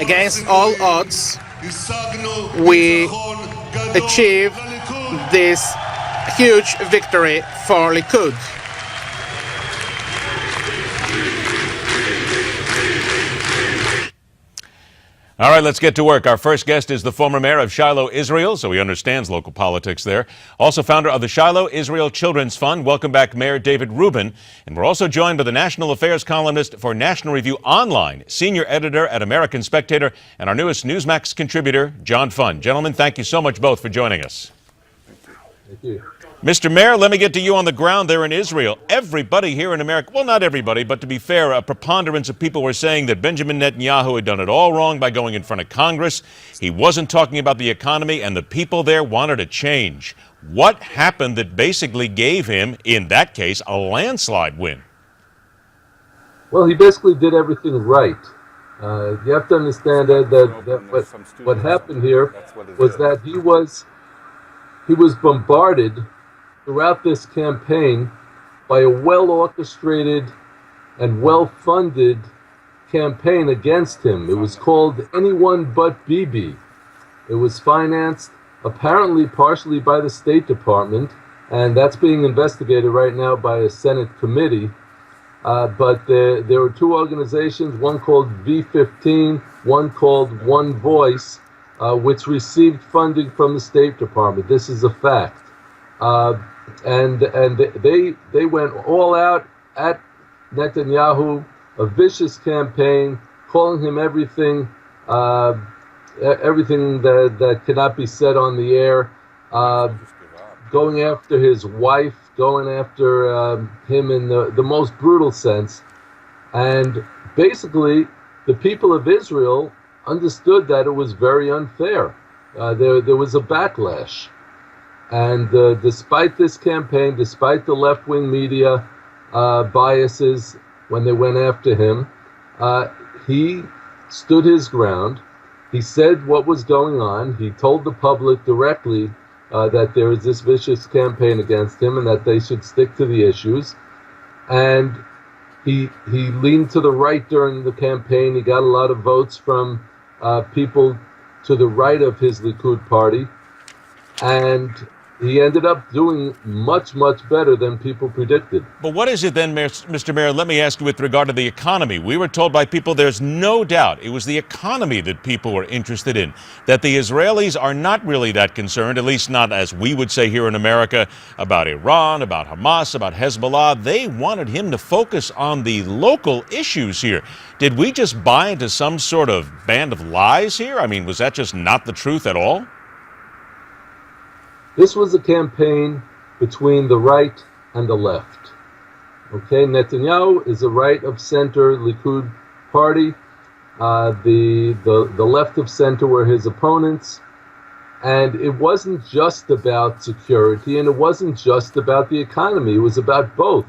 against all odds, we achieved this huge victory for Likud. All right, let's get to work. Our first guest is the former mayor of Shiloh, Israel, so he understands local politics there. Also founder of the Shiloh Israel Children's Fund. Welcome back, Mayor David Rubin. And we're also joined by the national affairs columnist for National Review Online, senior editor at American Spectator, and our newest Newsmax contributor, John Fund. Gentlemen, thank you so much both for joining us. Thank you. Mr. Mayor, let me get to you on the ground there in Israel. Everybody here in America, well, not everybody, but to be fair, a preponderance of people were saying that Benjamin Netanyahu had done it all wrong by going in front of Congress. He wasn't talking about the economy, and the people there wanted a change. What happened that basically gave him, in that case, a landslide win? Well, he basically did everything right. You have to understand, Ed, that what happened here was that he was bombarded throughout this campaign by a well-orchestrated and well-funded campaign against him. It was called Anyone But Bibi. It was financed apparently partially by the State Department, and that's being investigated right now by a Senate committee. But there were two organizations, one called V15, one called One Voice, which received funding from the State Department. This is a fact. And they went all out at Netanyahu, a vicious campaign, calling him everything that cannot be said on the air, going after his wife, going after him in the most brutal sense. And basically, the people of Israel understood that it was very unfair. There was a backlash. And despite this campaign, despite the left-wing media biases when they went after him, he stood his ground. He said what was going on. He told the public directly that there is this vicious campaign against him and that they should stick to the issues. And he leaned to the right during the campaign. He got a lot of votes from people to the right of his Likud party. And he ended up doing much, much better than people predicted. But what is it then, Mr. Mayor, let me ask you with regard to the economy. We were told by people there's no doubt it was the economy that people were interested in, that the Israelis are not really that concerned, at least not as we would say here in America, about Iran, about Hamas, about Hezbollah. They wanted him to focus on the local issues here. Did we just buy into some sort of band of lies here? I mean, was that just not the truth at all? This was a campaign between the right and the left. Okay, Netanyahu is a right-of-center Likud party. The left of center were his opponents. And it wasn't just about security, and it wasn't just about the economy. It was about both.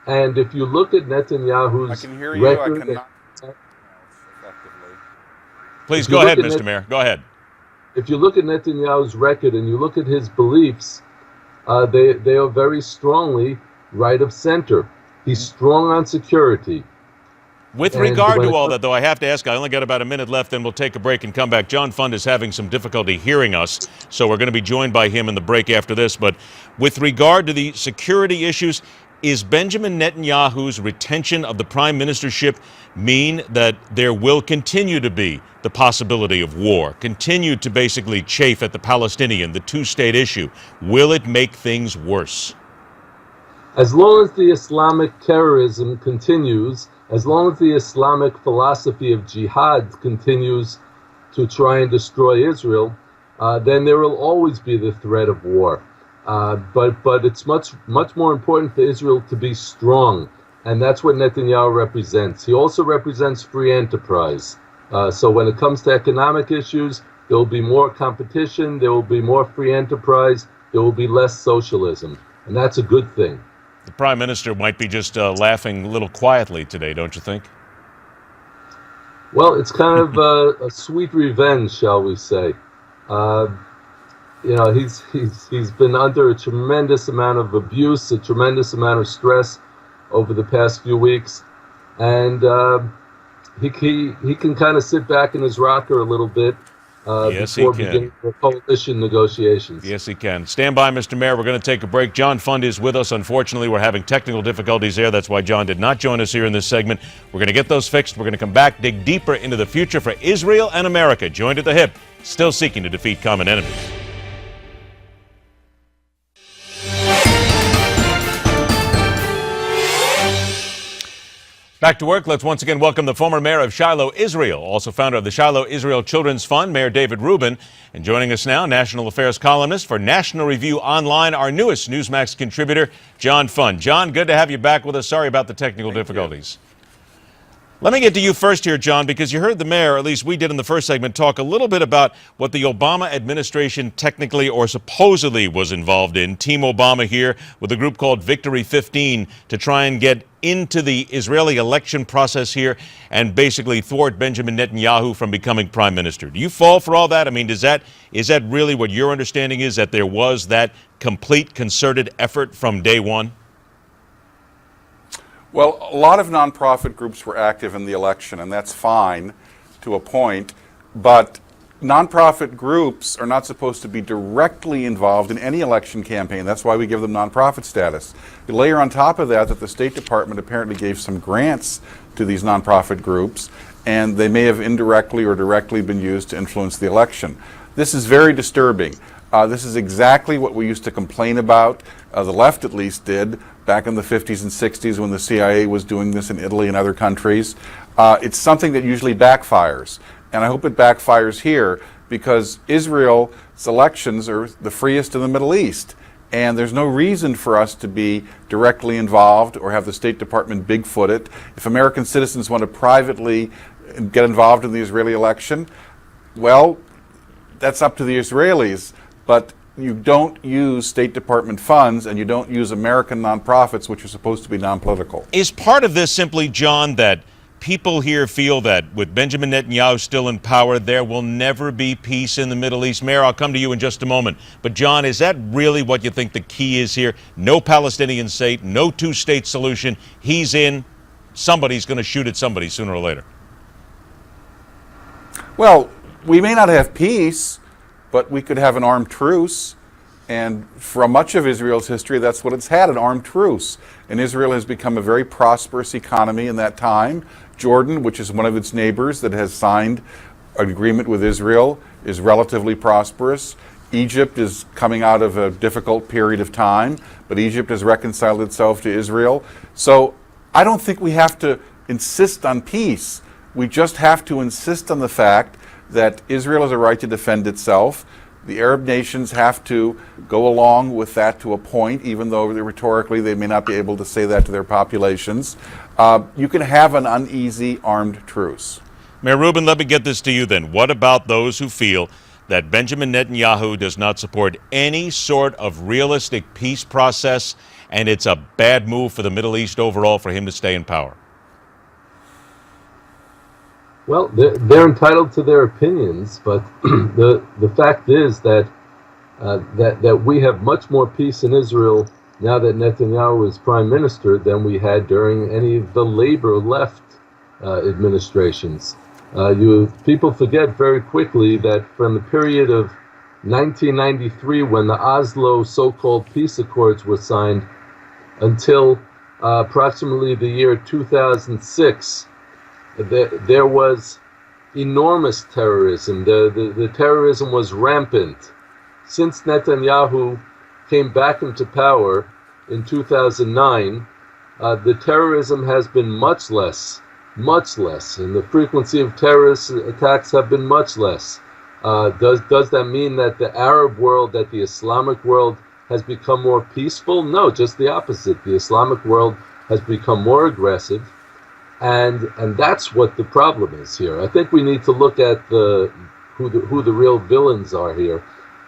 And if you look at Netanyahu's record... Please go ahead, Mr. Mayor. Go ahead. If you look at Netanyahu's record and you look at his beliefs, they are very strongly right of center. He's strong on security. With regard to all that, though, I have to ask, I only got about a minute left, then we'll take a break and come back. John Fund is having some difficulty hearing us, so we're going to be joined by him in the break after this. But with regard to the security issues, is Benjamin Netanyahu's retention of the prime ministership mean that there will continue to be the possibility of war, continue to basically chafe at the Palestinian, the two-state issue? Will it make things worse? As long as the Islamic terrorism continues, as long as the Islamic philosophy of jihad continues to try and destroy Israel, then there will always be the threat of war. But it's much more important for Israel to be strong, and that's what Netanyahu represents. He also represents free enterprise. So when it comes to economic issues, there will be more competition, there will be more free enterprise, there will be less socialism, and that's a good thing. The Prime Minister might be just laughing a little quietly today, don't you think? Well, it's kind of a sweet revenge, shall we say. You know, he's been under a tremendous amount of abuse, a tremendous amount of stress over the past few weeks, and he can kind of sit back in his rocker a little bit Yes, before he can. beginning the coalition negotiations. Yes, he can. Stand by, Mr. Mayor. We're going to take a break. John Fund is with us. Unfortunately, we're having technical difficulties there. That's why John did not join us here in this segment. We're going to get those fixed. We're going to come back, dig deeper into the future for Israel and America, joined at the hip, still seeking to defeat common enemies. Back to work. Let's once again welcome the former mayor of Shiloh, Israel, also founder of the Shiloh Israel Children's Fund, Mayor David Rubin. And joining us now, national affairs columnist for National Review Online, our newest Newsmax contributor, John Fund. John, good to have you back with us. Sorry about the technical difficulties. Let me get to you first here, John, because you heard the mayor, or at least we did in the first segment, talk a little bit about what the Obama administration technically or supposedly was involved in. Team Obama here with a group called Victory 15 to try and get into the Israeli election process here and basically thwart Benjamin Netanyahu from becoming prime minister. Do you fall for all that? I mean, is that really what your understanding is, that there was that complete concerted effort from day one? Well, a lot of nonprofit groups were active in the election, and that's fine to a point, but nonprofit groups are not supposed to be directly involved in any election campaign. That's why we give them nonprofit status. You layer on top of that the State Department apparently gave some grants to these nonprofit groups, and they may have indirectly or directly been used to influence the election. This is very disturbing. This is exactly what we used to complain about, the left at least did, back in the 50s and 60s when the CIA was doing this in Italy and other countries. It's something that usually backfires, and I hope it backfires here because Israel's elections are the freest in the Middle East, and there's no reason for us to be directly involved or have the State Department bigfoot it. If American citizens want to privately get involved in the Israeli election, well, that's up to the Israelis, but you don't use State Department funds and you don't use American nonprofits, which are supposed to be non-political. Is part of this simply, John, that people here feel that with Benjamin Netanyahu still in power, there will never be peace in the Middle East? Mayor, I'll come to you in just a moment. But, John, is that really what you think the key is here? No Palestinian state, no two-state solution. He's in. Somebody's going to shoot at somebody sooner or later. Well, we may not have peace, but we could have an armed truce, and for much of Israel's history, that's what it's had, an armed truce. And Israel has become a very prosperous economy in that time. Jordan, which is one of its neighbors that has signed an agreement with Israel, is relatively prosperous. Egypt is coming out of a difficult period of time, but Egypt has reconciled itself to Israel. So I don't think we have to insist on peace. We just have to insist on the fact that Israel has a right to defend itself. The Arab nations have to go along with that to a point, even though rhetorically they may not be able to say that to their populations. You can have an uneasy armed truce. Mayor Rubin, let me get this to you then. What about those who feel that Benjamin Netanyahu does not support any sort of realistic peace process, and it's a bad move for the Middle East overall for him to stay in power? Well, they're entitled to their opinions, but the fact is that that we have much more peace in Israel now that Netanyahu is prime minister than we had during any of the labor left administrations. People forget very quickly that from the period of 1993, when the Oslo so-called peace accords were signed, until approximately the year 2006, there was enormous terrorism. The terrorism was rampant. Since Netanyahu came back into power in 2009, the terrorism has been much less, and the frequency of terrorist attacks have been much less. Does that mean that the Arab world, that the Islamic world has become more peaceful? No, just the opposite. The Islamic world has become more aggressive. And that's what the problem is here. I think we need to look at who the real villains are here.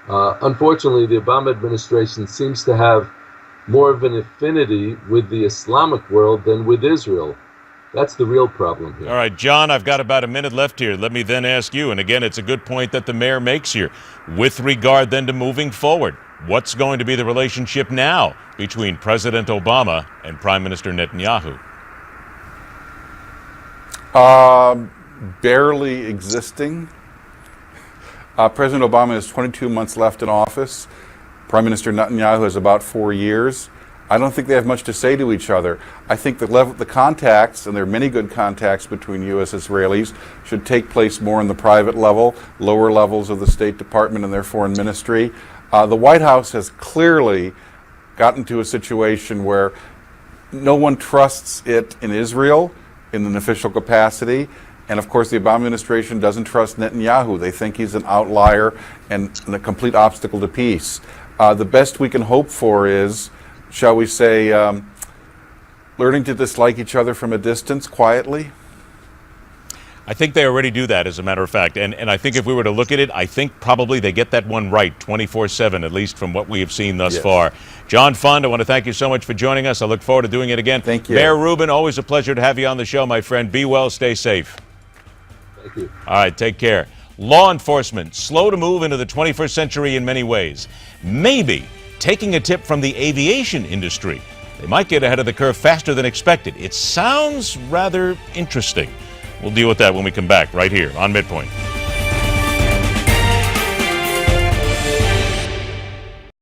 Unfortunately, the Obama administration seems to have more of an affinity with the Islamic world than with Israel. That's the real problem here. All right, John, I've got about a minute left here. Let me then ask you, and again, it's a good point that the mayor makes here, with regard then to moving forward. What's going to be the relationship now between President Obama and Prime Minister Netanyahu? Barely existing. President Obama has 22 months left in office. Prime Minister Netanyahu has about 4 years. I don't think they have much to say to each other. I think the contacts, and there are many good contacts between U.S. Israelis, should take place more in the private level, lower levels of the State Department and their foreign ministry. The White House has clearly gotten to a situation where no one trusts it in Israel in an official capacity. And of course, the Obama administration doesn't trust Netanyahu. They think he's an outlier and a complete obstacle to peace. The best we can hope for is, shall we say, learning to dislike each other from a distance quietly. I think they already do that, as a matter of fact. And I think if we were to look at it, I think probably they get that one right 24/7, at least from what we have seen thus far. John Fund, I want to thank you so much for joining us. I look forward to doing it again. Thank you. Mayor Rubin, always a pleasure to have you on the show, my friend. Be well, stay safe. Thank you. All right, take care. Law enforcement, slow to move into the 21st century in many ways. Maybe taking a tip from the aviation industry. They might get ahead of the curve faster than expected. It sounds rather interesting. We'll deal with that when we come back right here on MidPoint.